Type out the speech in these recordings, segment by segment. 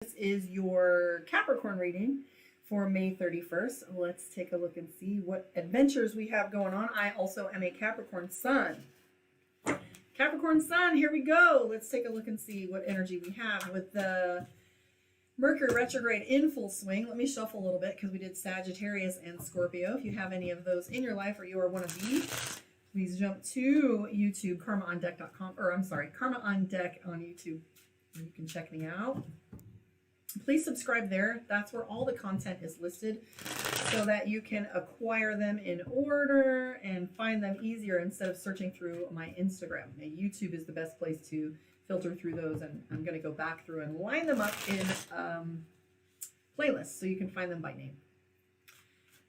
This is your Capricorn reading for May 31st. Let's take a look and see what adventures we have going on. I also am a Capricorn sun. Capricorn sun, here we go. Let's take a look and see what energy we have with the Mercury retrograde in full swing. Let me shuffle a little bit because we did Sagittarius and Scorpio. If you have any of those in your life or you are one of these, please jump to YouTube, karmaondeck.com, or I'm sorry, Karma on Deck on YouTube. You can check me out. Please subscribe there. That's where all the content is listed so that you can acquire them in order and find them easier instead of searching through my Instagram. Now, YouTube is the best place to filter through those, and I'm going to go back through and line them up in playlists so you can find them by name.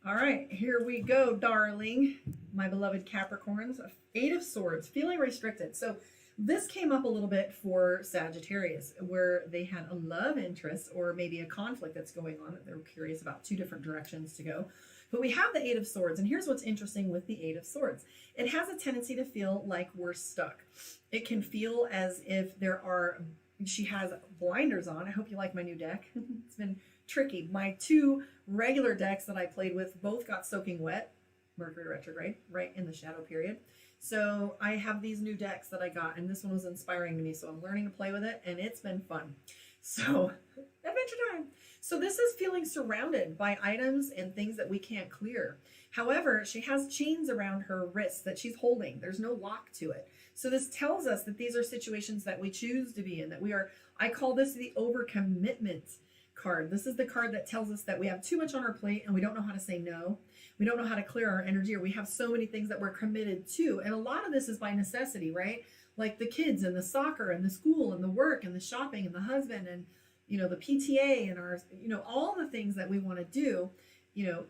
All right, here we go, darling. My beloved Capricorns. Eight of Swords, feeling restricted. So this came up a little bit for Sagittarius, where they had a love interest or maybe a conflict that's going on that they're curious about, two different directions to go. But we have the Eight of Swords, and here's what's interesting with the Eight of Swords. It has a tendency to feel like we're stuck. It can feel as if she has blinders on. I hope you like my new deck. It's been tricky. My two regular decks that I played with both got soaking wet, Mercury retrograde, right in the shadow period. So I have these new decks that I got, and this one was inspiring to me, so I'm learning to play with it, and it's been fun. So, adventure time. So this is feeling surrounded by items and things that we can't clear. However, she has chains around her wrists that she's holding. There's no lock to it. So this tells us that these are situations that we choose to be in, that we are, I call this the overcommitment card. This is the card that tells us that we have too much on our plate and we don't know how to say no. We don't know how to clear our energy, or we have so many things that we're committed to. And a lot of this is by necessity, right? Like the kids and the soccer and the school and the work and the shopping and the husband and, the PTA and our, all the things that we want to do,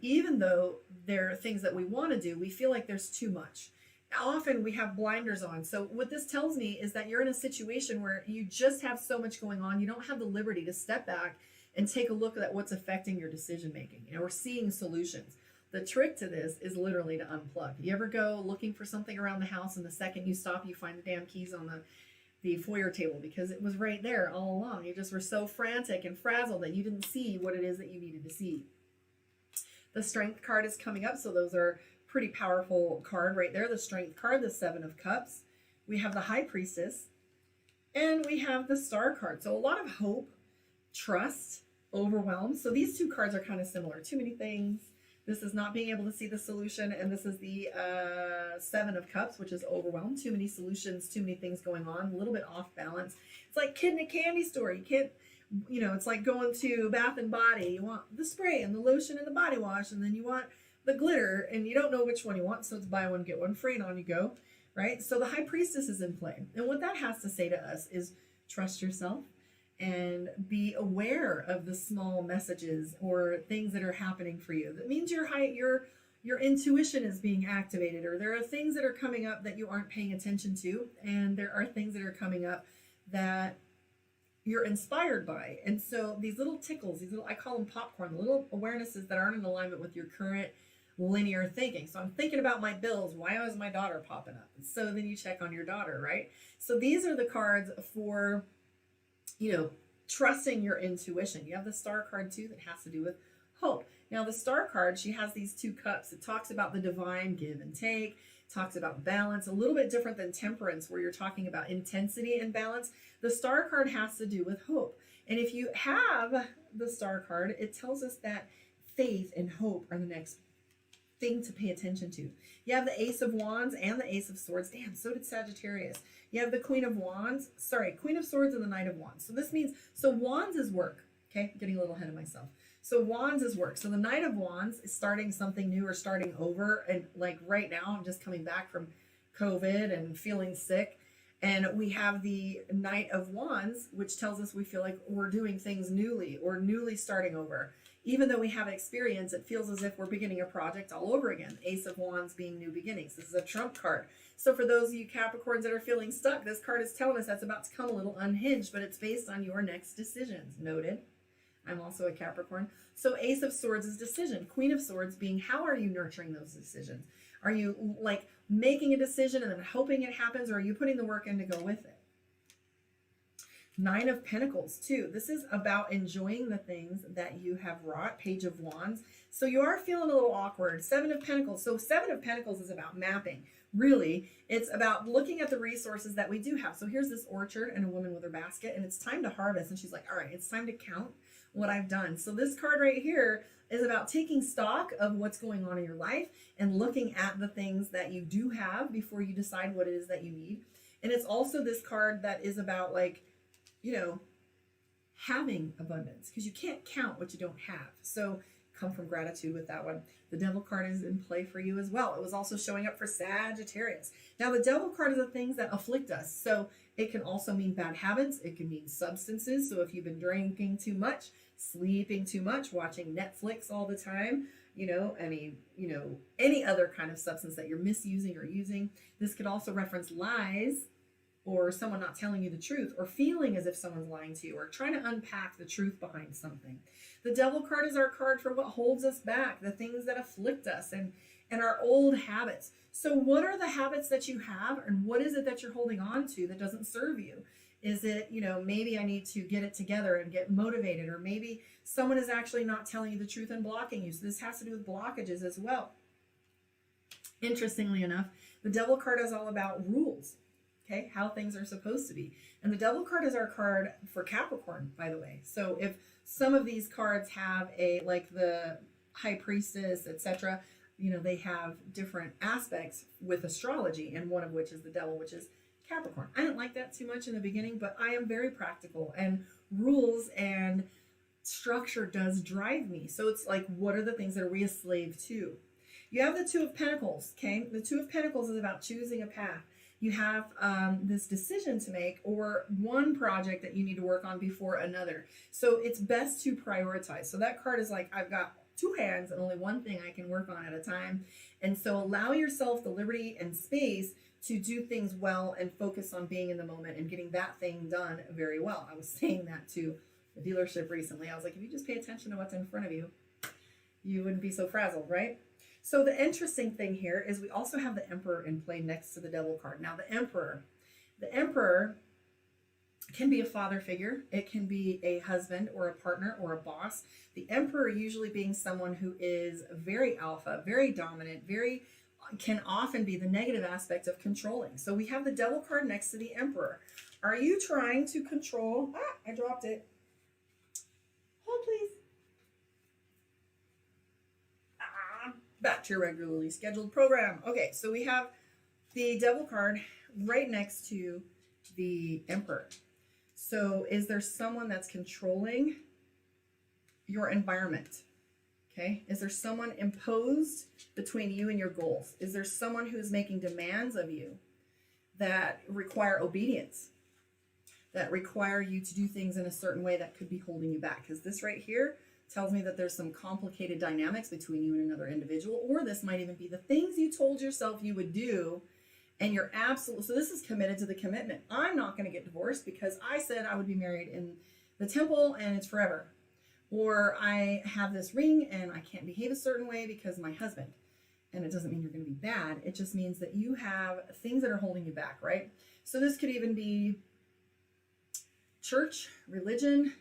even though there are things that we want to do, we feel like there's too much. Often we have blinders on. So what this tells me is that you're in a situation where you just have so much going on. You don't have the liberty to step back and take a look at what's affecting your decision making. We're seeing solutions. The trick to this is literally to unplug. You ever go looking for something around the house, and the second you stop, you find the damn keys on the foyer table because it was right there all along. You just were so frantic and frazzled that you didn't see what it is that you needed to see. The Strength card is coming up, so those are pretty powerful card right there. The Strength card, the Seven of Cups. We have the High Priestess, and we have the Star card. So a lot of hope, trust, overwhelmed. So these two cards are kind of similar. Too many things. This is not being able to see the solution, and this is the Seven of Cups, which is overwhelmed. Too many solutions, too many things going on, a little bit off balance. It's like kid in a candy store. You can't, it's like going to Bath and Body. You want the spray and the lotion and the body wash, and then you want the glitter, and you don't know which one you want, so it's buy one, get one free, and on you go, right? So the High Priestess is in play. And what that has to say to us is trust yourself, and be aware of the small messages or things that are happening for you. That means your intuition is being activated, or there are things that are coming up that you aren't paying attention to, and there are things that are coming up that you're inspired by. And so these little tickles, I call them popcorn, the little awarenesses that aren't in alignment with your current linear thinking. So I'm thinking about my bills. Why is my daughter popping up? So then you check on your daughter, right? So these are the cards for trusting your intuition. You have the Star card too that has to do with hope. Now the Star card, she has these two cups. It talks about the divine give and take, talks about balance, a little bit different than Temperance where you're talking about intensity and balance. The Star card has to do with hope. And if you have the Star card, it tells us that faith and hope are the next thing to pay attention to. You have the Ace of Wands and the Ace of Swords. Damn, so did Sagittarius. You have the Queen of Swords and the Knight of Wands. So this means, Wands is work. Okay, getting a little ahead of myself. So Wands is work. So the Knight of Wands is starting something new or starting over. And like right now, I'm just coming back from COVID and feeling sick. And we have the Knight of Wands, which tells us we feel like we're doing things newly or newly starting over. Even though we have experience, it feels as if we're beginning a project all over again. Ace of Wands being new beginnings. This is a trump card. So for those of you Capricorns that are feeling stuck, this card is telling us that's about to come a little unhinged, but it's based on your next decisions. Noted. I'm also a Capricorn. So Ace of Swords is decision. Queen of Swords being how are you nurturing those decisions? Are you like making a decision and then hoping it happens, or are you putting the work in to go with it? Nine of Pentacles too. This is about enjoying the things that you have wrought. Page of Wands. So you are feeling a little awkward. Seven of Pentacles. So Seven of Pentacles is about mapping. Really, it's about looking at the resources that we do have. So here's this orchard and a woman with her basket, and it's time to harvest. And she's like, all right, it's time to count what I've done. So this card right here is about taking stock of what's going on in your life and looking at the things that you do have before you decide what it is that you need. And it's also this card that is about, like, you know, having abundance, because you can't count what you don't have. So come from gratitude with that one. The Devil card is in play for you as well. It was also showing up for Sagittarius. Now, the Devil card is the things that afflict us. So it can also mean bad habits. It can mean substances. So if you've been drinking too much, sleeping too much, watching Netflix all the time, any other kind of substance that you're misusing or using. This could also reference lies, or someone not telling you the truth, or feeling as if someone's lying to you, or trying to unpack the truth behind something. The Devil card is our card for what holds us back, the things that afflict us, and our old habits. So what are the habits that you have, and what is it that you're holding on to that doesn't serve you? Is it, maybe I need to get it together and get motivated, or maybe someone is actually not telling you the truth and blocking you. So this has to do with blockages as well. Interestingly enough, the Devil card is all about rules. Okay, how things are supposed to be. And the Devil card is our card for Capricorn, by the way. So if some of these cards have like the High Priestess, etc., they have different aspects with astrology, and one of which is the Devil, which is Capricorn. I didn't like that too much in the beginning, but I am very practical, and rules and structure does drive me. So it's like, what are the things that are we a slave to? You have the Two of Pentacles, okay? The Two of Pentacles is about choosing a path. You have this decision to make, or one project that you need to work on before another. So it's best to prioritize. So that card is like, I've got two hands and only one thing I can work on at a time. And so allow yourself the liberty and space to do things well and focus on being in the moment and getting that thing done very well. I was saying that to a dealership recently. I was like, if you just pay attention to what's in front of you, you wouldn't be so frazzled, right? So the interesting thing here is we also have the Emperor in play next to the Devil card. Now the Emperor can be a father figure. It can be a husband or a partner or a boss. The Emperor usually being someone who is very alpha, very dominant, can often be the negative aspect of controlling. So we have the Devil card next to the Emperor. Are you trying to control? I dropped it. Hold, please. Back to your regularly scheduled program. Okay, so we have the Devil card right next to the Emperor. So is there someone that's controlling your environment? Okay, is there someone imposed between you and your goals? Is there someone who's making demands of you that require obedience, that require you to do things in a certain way that could be holding you back? Because this right here tells me that there's some complicated dynamics between you and another individual, or this might even be the things you told yourself you would do, and you're absolutely, so this is committed to the commitment. I'm not going to get divorced because I said I would be married in the temple and it's forever. Or I have this ring and I can't behave a certain way because my husband. And it doesn't mean you're going to be bad. It just means that you have things that are holding you back, right? So this could even be church, religion,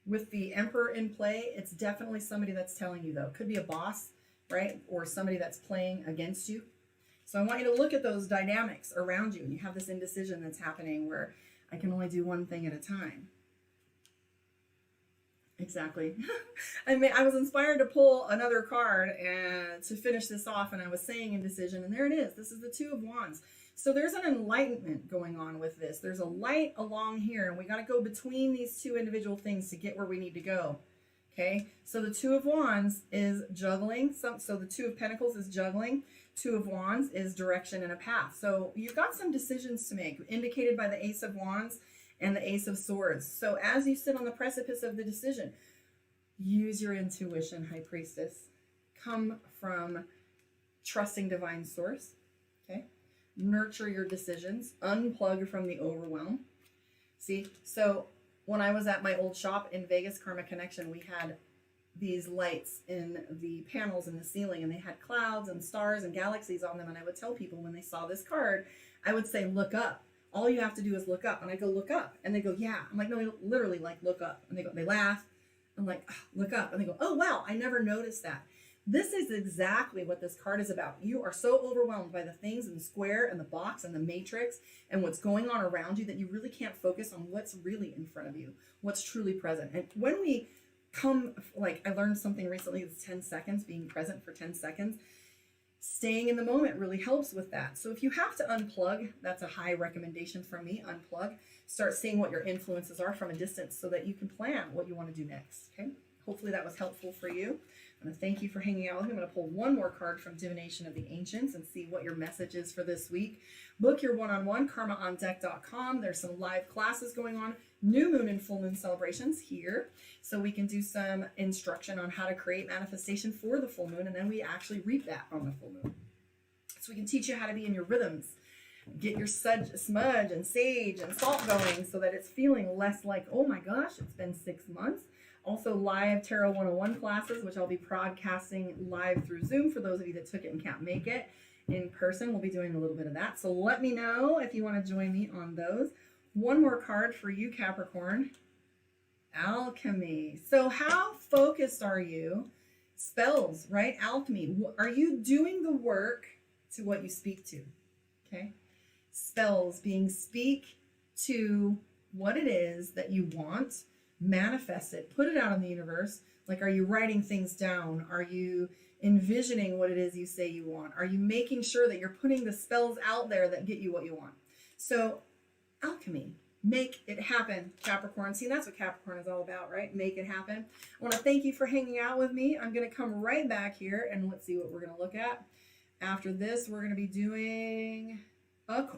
with the Emperor in play. It's definitely somebody that's telling you, though. It could be a boss, right? Or somebody that's playing against you. So I want you to look at those dynamics around you. And you have this indecision that's happening where I can only do one thing at a time. Exactly. I was inspired to pull another card and to finish this off, and I was saying indecision, and there it is. This is the Two of Wands. So there's an enlightenment going on with this. There's a light along here, and we got to go between these two individual things to get where we need to go. Okay, so the Two of Wands is juggling. So the Two of Pentacles is juggling. Two of Wands is direction and a path. So you've got some decisions to make, indicated by the Ace of Wands and the Ace of Swords. So as you sit on the precipice of the decision, use your intuition, High Priestess. Come from trusting divine source. Okay, nurture your decisions. Unplug from the overwhelm. See, so when I was at my old shop in Vegas, Karma Connection, we had these lights in the panels in the ceiling, and they had clouds and stars and galaxies on them. And I would tell people when they saw this card, I would say, look up. All you have to do is look up. And I go, look up. And they go, yeah. I'm like, no, literally, like, look up. And they laugh. I'm like, look up. And they go, oh, wow, I never noticed that. This is exactly what this card is about. You are so overwhelmed by the things in the square and the box and the matrix and what's going on around you that you really can't focus on what's really in front of you, what's truly present. And when we come, like I learned something recently, it's 10 seconds, being present for 10 seconds. Staying in the moment really helps with that. So if you have to unplug, that's a high recommendation from me, unplug. Start seeing what your influences are from a distance so that you can plan what you want to do next, okay? Hopefully that was helpful for you. I'm going to thank you for hanging out with me. I'm going to pull one more card from Divination of the Ancients and see what your message is for this week. Book your one-on-one, karmaondeck.com. There's some live classes going on, new moon and full moon celebrations here. So we can do some instruction on how to create manifestation for the full moon, and then we actually reap that on the full moon. So we can teach you how to be in your rhythms. Get your smudge and sage and salt going so that it's feeling less like, oh my gosh, it's been 6 months. Also live Tarot 101 classes, which I'll be broadcasting live through Zoom for those of you that took it and can't make it in person. We'll be doing a little bit of that. So let me know if you want to join me on those. One more card for you, Capricorn. Alchemy. So how focused are you? Spells, right? Alchemy. Are you doing the work to what you speak to? Okay. Spells being speak to what it is that you want. Manifest it, put it out in the universe. Like, are you writing things down? Are you envisioning what it is you say you want? Are you making sure that you're putting the spells out there that get you what you want? So alchemy, make it happen, Capricorn. See, that's what Capricorn is all about, right? Make it happen. I want to thank you for hanging out with me. I'm going to come right back here and let's see what we're going to look at. After this, we're going to be doing Aquarius.